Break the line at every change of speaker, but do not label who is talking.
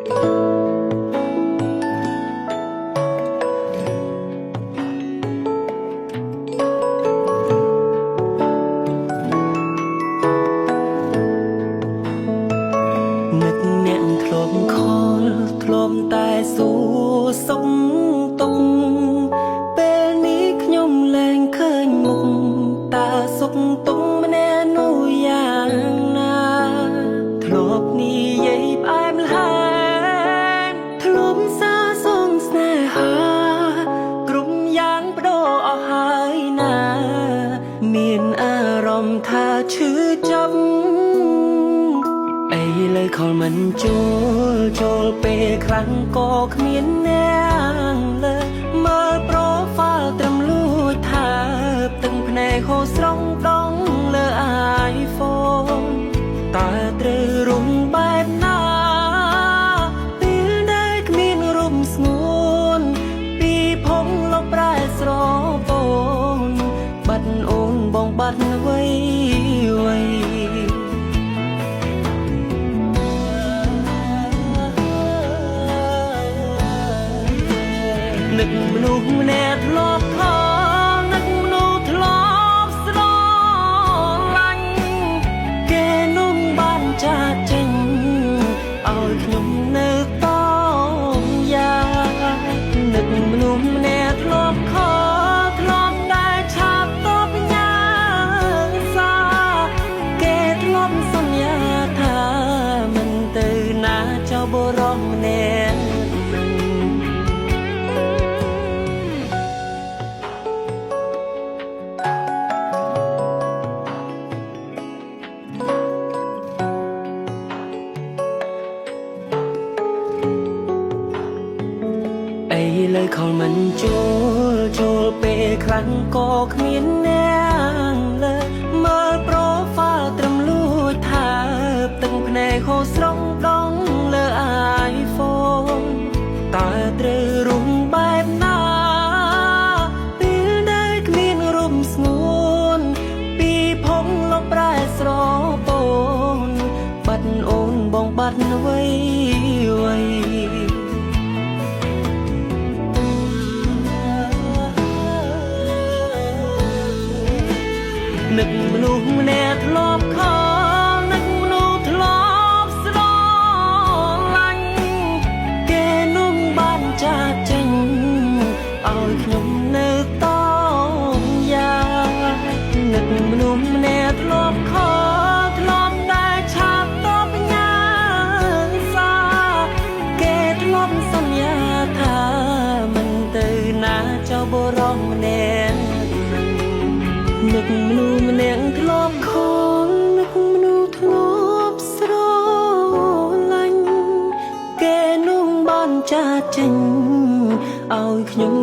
នឹកអ្នកធ្លាប់ខលធ្លាប់តែសួរសុខទុក្ខពេលនេះខ្ញុំលែងឃើញមុខតើសុខទុក្ខម្នាក់នោះយ៉ាងណាធ្លាប់និយាយផ្អែមល្ហែមធ្លាប់សាសងស្នេហាគ្រប់យ៉ាងបដូរអស់ហើយណាមានអារម្មណ៍ថាឈឺចាប់លើខលមិនចូលពេលខ្លាំងក៏គ្មានអ្នកលើមើលប្រូហ្វាល់ត្រឹមលួចថាទឹកភ្នែកហូរស្រង់ដងលើ iPhone តើត្រូវរុំបែបណាពេលដែលគ្មានរូបស្ងួនពីភពលបប្រែស្រពោនបាត់អូនបងបាត់អ្វីនឹកមនុស្សម្នាក់ធ្លាប់ខលនឹកមនុស្សធ្លាប់ស្រឡាញ់គេនោះបានចាកចេញឲ្យខ្ញុំនៅតយ៉ាងនឹកមនុស្សម្នាក់ធ្លាប់ខលធ្លាប់តែឆាប់តបញ៉ាសាគេធ្លាប់សន្យាថាមិនទៅណាចោលបុរសម្នាក់លើខលមិនចូលពេលខ្លាំងក៏គ្មានអ្នកលើមើលប្រូហ្វាល់ត្រឹមលួចថាទឹកភ្នែកហូរស្រង់ដងលើ iPhone តើត្រូវរុំបែបណាពេលដែលគ្មានរូបស្ងួនពីភពលបប្រែស្រពោនបាត់អូនបងបាត់អ្វីនឹកមនុស្សម្នាក់ធ្លាប់ខលនឹកមនុស្សធ្លាប់ស្រឡាញ់គេនោះបានចាកចេញឲ្យខ្ញុំនៅតយ៉ាងនឹកមនុស្សម្នាក់ធ្លាប់ខលធ្លាប់តែឆាប់តបញ៉ាសាគេធ្លាប់សន្យាថាមិនទៅណាចោលបុរសម្នាក់នឹកមនុស្សម្នាក់ធ្លាប់ខលនឹកមនុស្សធ្លាប់ស្រឡាញ់គេនោះបានចាកចេញឲ្យខ្ញុំ